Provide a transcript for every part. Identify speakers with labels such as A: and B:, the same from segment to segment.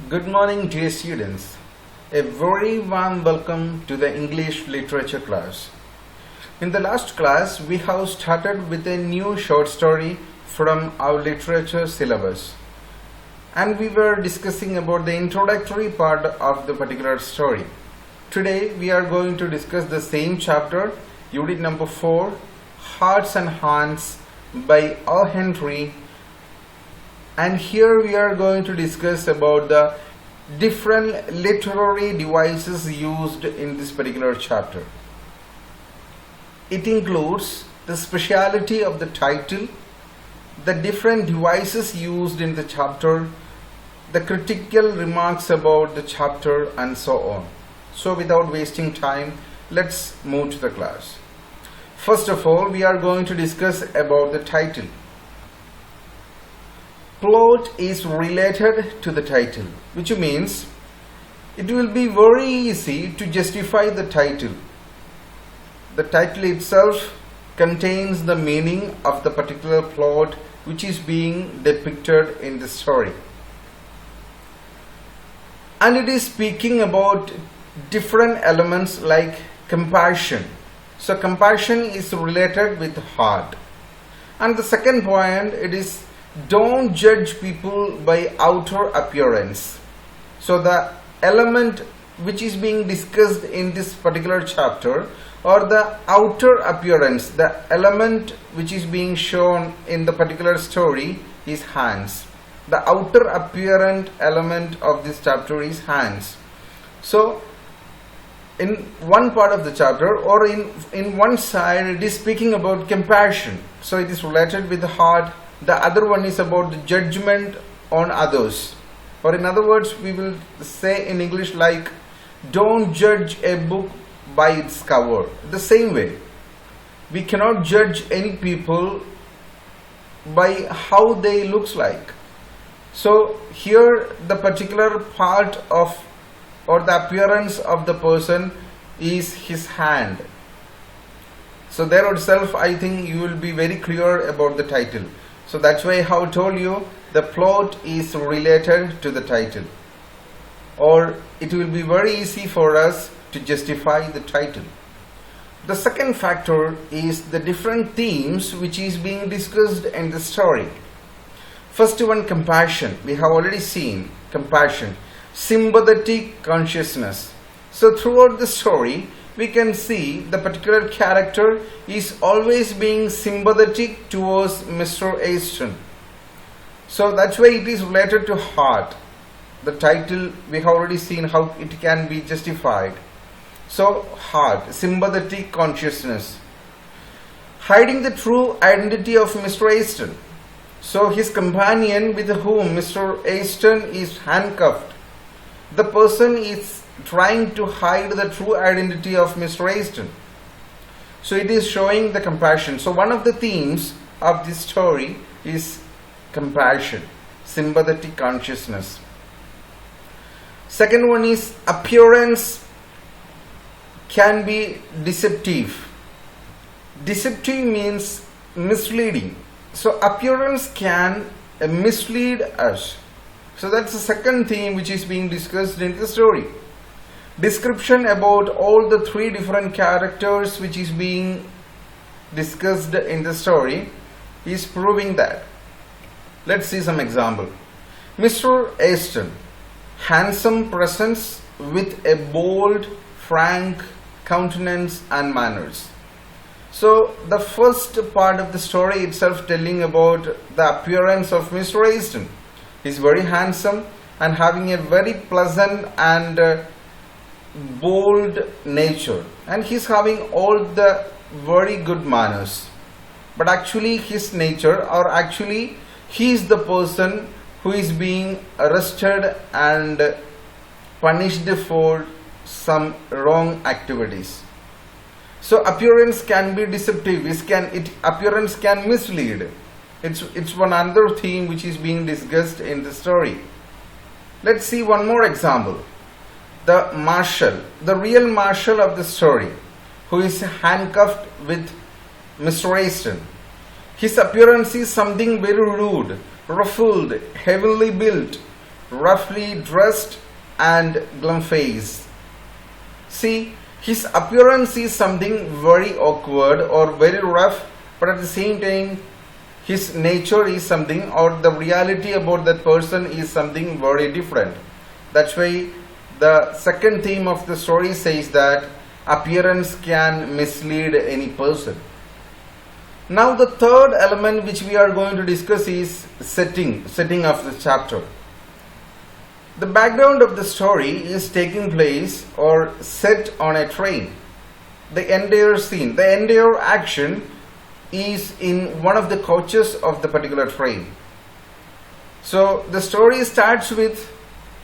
A: Good morning, dear students. A very warm welcome to the English literature class. In the last class, we have started with a new short story from our literature syllabus. And we were discussing about the introductory part of the particular story. Today, we are going to discuss the same chapter, unit number 4, Hearts and Hands by O. Henry. And here we are going to discuss about the different literary devices used in this particular chapter. It includes the speciality of the title, the different devices used in the chapter, the critical remarks about the chapter, and so on. So without wasting time, let's move to the class. First of all, we are going to discuss about the title. Plot is related to the title, which means it will be very easy to justify the title. The title itself contains the meaning of the particular plot which is being depicted in the story. And it is speaking about different elements like compassion. So compassion is related with heart. And the second point, it is don't judge people by outer appearance. So the element which is being discussed in this particular chapter, or the outer appearance, the element which is being shown in the particular story is hands. The outer apparent element of this chapter is hands. So in one part of the chapter, or in one side, it is speaking about compassion. So it is related with the heart. The other one is about the judgment on others. Or in other words, we will say in English like, don't judge a book by its cover. The same way, we cannot judge any people by how they looks like. So here the particular part of or the appearance of the person is his hand. So there itself, I think you will be very clear about the title. So that's why I have told you the plot is related to the title, or it will be very easy for us to justify the title. The second factor is the different themes which is being discussed in the story. First one, compassion. We have already seen compassion, sympathetic consciousness. So throughout the story, we can see the particular character is always being sympathetic towards Mr. Aston. So that's why it is related to heart. The title, we have already seen how it can be justified. So heart, sympathetic consciousness. Hiding the true identity of Mr. Aston. So his companion with whom Mr. Aston is handcuffed, the person is trying to hide the true identity of Mr. Aston. So it is showing the compassion. So one of the themes of this story is compassion, sympathetic consciousness. Second one is appearance can be deceptive. Deceptive means misleading. So appearance can mislead us. So that's the second theme which is being discussed in the story. Description about all the three different characters which is being discussed in the story is proving that. Let's see some example. Mr. Aston, handsome presence with a bold, frank countenance and manners. So the first part of the story itself telling about the appearance of Mr. Aston. He is very handsome and having a very pleasant and bold nature, and he's having all the very good manners. But actually his nature, or actually he is the person who is being arrested and punished for some wrong activities. So appearance can be deceptive. Appearance can mislead. It's one other theme which is being discussed in the story. Let's see one more example. The marshal, the real marshal of the story, who is handcuffed with Mr. Aston. His appearance is something very rude, ruffled, heavily built, roughly dressed and glum-faced. See, his appearance is something very awkward or very rough, but at the same time his nature is something, or the reality about that person is something very different. That's why the second theme of the story says that appearance can mislead any person. Now the third element which we are going to discuss is setting of the chapter. The background of the story is taking place or set on a train. The entire scene, the entire action is in one of the coaches of the particular train. So the story starts with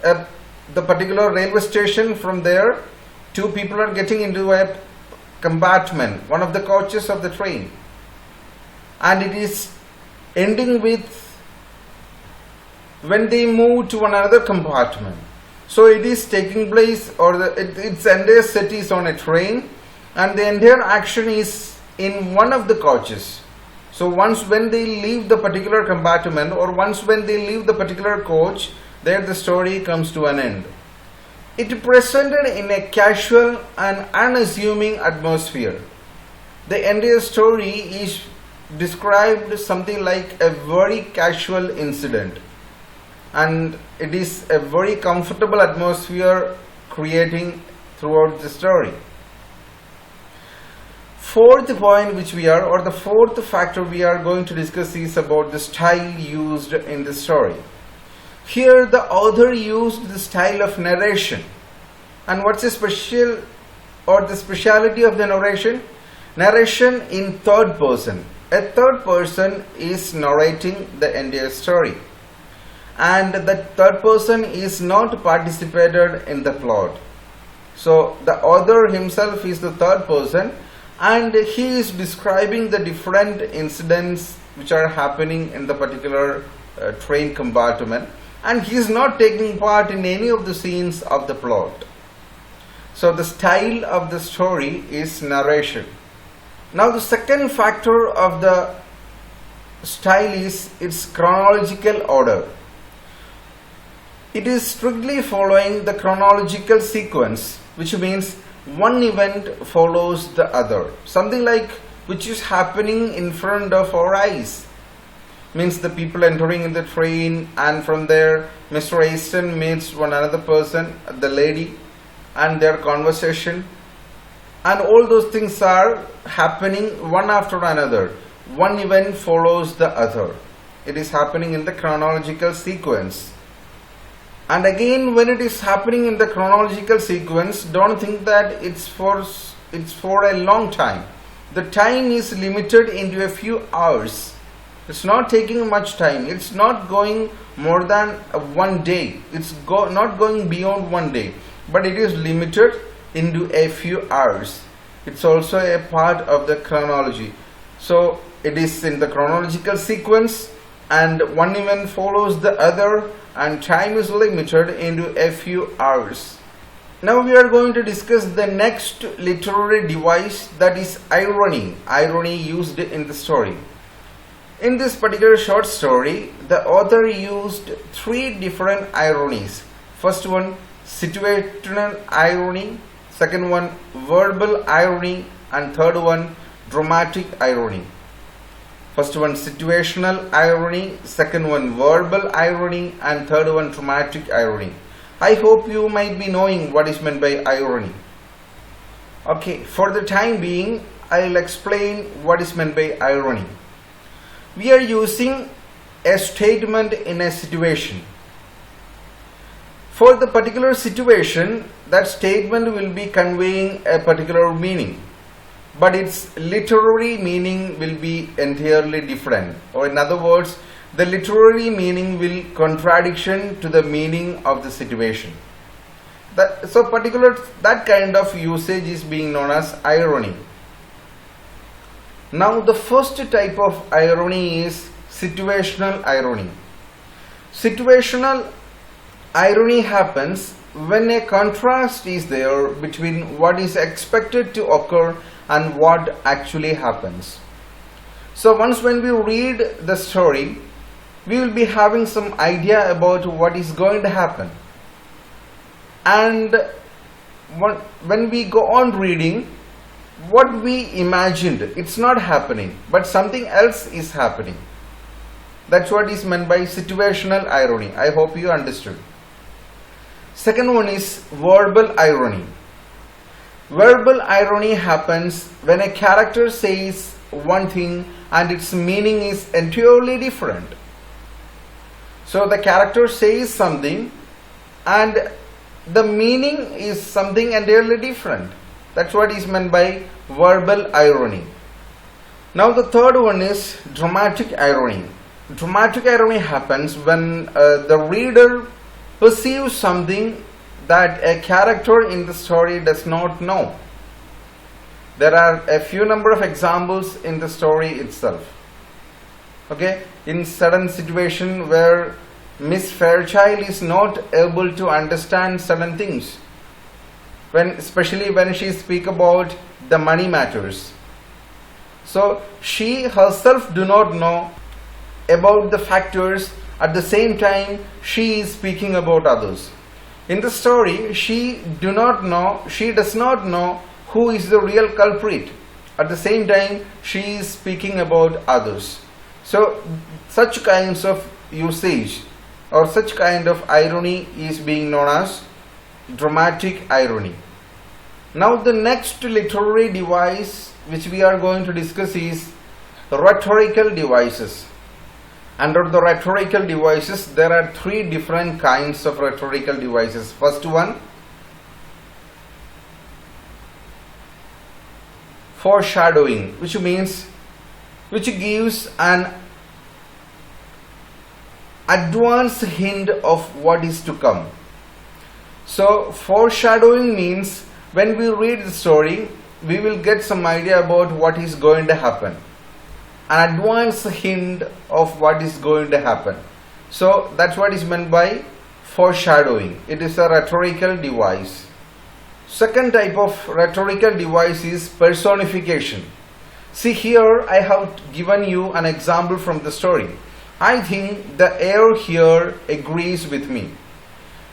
A: the particular railway station. From there, two people are getting into a compartment, one of the coaches of the train, and it is ending with when they move to another compartment. So it is taking place, or its entire set is on a train, and the entire action is in one of the coaches. So once when they leave the particular compartment, or once when they leave the particular coach, there the story comes to an end. It presented in a casual and unassuming atmosphere. The entire story is described something like a very casual incident, and it is a very comfortable atmosphere creating throughout the story. Fourth point which we are, or the fourth factor we are going to discuss is about the style used in the story. Here the author used the style of narration. And what's the special or the speciality of the narration? Narration in third person. A third person is narrating the entire story, and the third person is not participated in the plot. So the author himself is the third person, and he is describing the different incidents which are happening in the particular train compartment, and he is not taking part in any of the scenes of the plot. So the style of the story is narration. Now the second factor of the style is its chronological order. It is strictly following the chronological sequence, which means one event follows the other. Something like which is happening in front of our eyes. Means the people entering in the train, and from there Mr. Easton meets one another person, the lady, and their conversation, and all those things are happening one after another. One event follows the other. It is happening in the chronological sequence. And again, when it is happening in the chronological sequence, don't think that it's for a long time. The time is limited into a few hours. It's not taking much time. It's not going more than one day. It's not going beyond one day, but it is limited into a few hours. It's also a part of the chronology. So it is in the chronological sequence, and one event follows the other, and time is limited into a few hours. Now we are going to discuss the next literary device, that is irony. Irony used in the story. In this particular short story, the author used three different ironies. First one, situational irony. Second one, verbal irony. And third one, dramatic irony. First one, situational irony. Second one, verbal irony. And third one, dramatic irony. I hope you might be knowing what is meant by irony. Okay, for the time being, I'll explain what is meant by irony. We are using a statement in a situation. For the particular situation, that statement will be conveying a particular meaning, but its literary meaning will be entirely different. Or in other words, the literary meaning will contradiction to the meaning of the situation. That kind of usage is being known as irony. Now the first type of irony is situational irony. Situational irony happens when a contrast is there between what is expected to occur and what actually happens. So once when we read the story, we will be having some idea about what is going to happen. And when we go on reading, what we imagined, it's not happening, but something else is happening. That's what is meant by situational irony. I hope you understood. Second one is verbal irony. Verbal irony happens when a character says one thing and its meaning is entirely different. So the character says something and the meaning is something entirely different. That's what is meant by verbal irony. Now the third one is dramatic irony. Dramatic irony happens when the reader perceives something that a character in the story does not know. There are a few number of examples in the story itself. Okay, in certain situation where Miss Fairchild is not able to understand certain things, especially when she speaks about the money matters. So she herself do not know about the factors, at the same time she is speaking about others. In the story, she does not know who is the real culprit. At the same time, she is speaking about others. So such kinds of usage or such kind of irony is being known as dramatic irony. Now the next literary device which we are going to discuss is rhetorical devices. Under the rhetorical devices, there are three different kinds of rhetorical devices. First one, foreshadowing, which gives an advance hint of what is to come. So foreshadowing means when we read the story, we will get some idea about what is going to happen. An advance hint of what is going to happen. So that's what is meant by foreshadowing. It is a rhetorical device. Second type of rhetorical device is personification. See, here I have given you an example from the story. I think the air here agrees with me.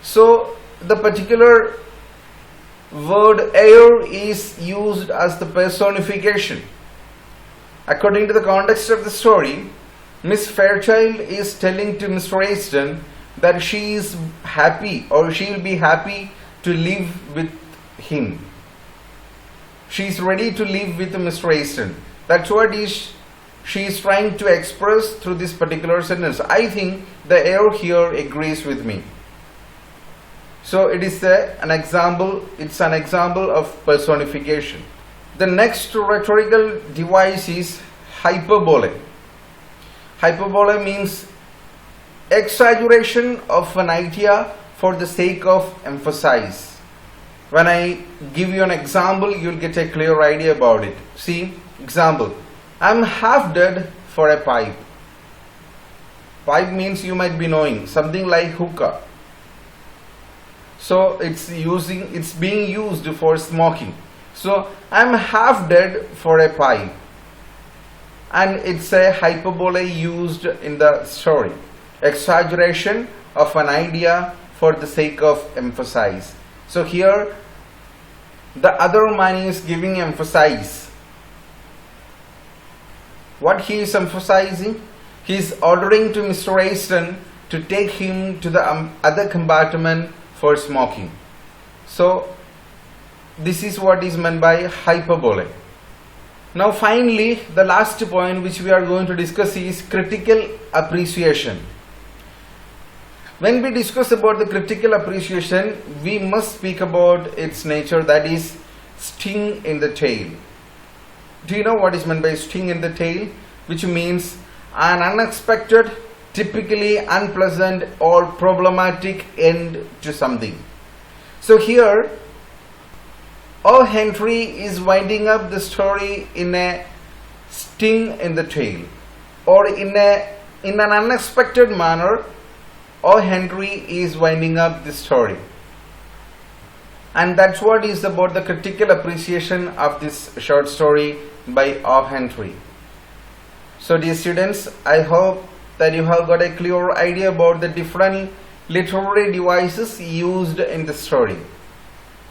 A: So the particular word air is used as the personification. According to the context of the story, Miss Fairchild is telling to Mr. Aston that she is happy, or she will be happy to live with him. She is ready to live with Mr. Aston. That's what she is trying to express through this particular sentence. I think the air here agrees with me. So it is an example. It's an example of personification. The next rhetorical device is hyperbole. Hyperbole means exaggeration of an idea for the sake of emphasis. When I give you an example, you'll get a clear idea about it. See, example. I'm half dead for a pipe. Pipe means you might be knowing something like hookah. So it's being used for smoking. So I'm half dead for a pipe, and it's a hyperbole used in the story. Exaggeration of an idea for the sake of emphasis. So here the other man is giving emphasis. What he is emphasizing? He is ordering to Mr. Aston to take him to the other compartment for smoking. So this is what is meant by hyperbole. Now finally, the last point which we are going to discuss is critical appreciation. When we discuss about the critical appreciation, we must speak about its nature, that is sting in the tail. Do you know what is meant by sting in the tail? Which means an unexpected, typically unpleasant or problematic end to something. So here O. Henry is winding up the story in a sting in the tail, or in an unexpected manner. O. Henry is winding up the story, and that's what is about the critical appreciation of this short story by O. Henry. So dear students, I hope that you have got a clear idea about the different literary devices used in the story.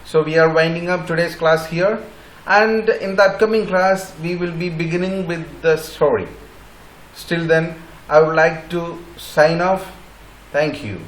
A: So we are winding up today's class here, and in the upcoming class we will be beginning with the story. Till then, I would like to sign off. Thank you.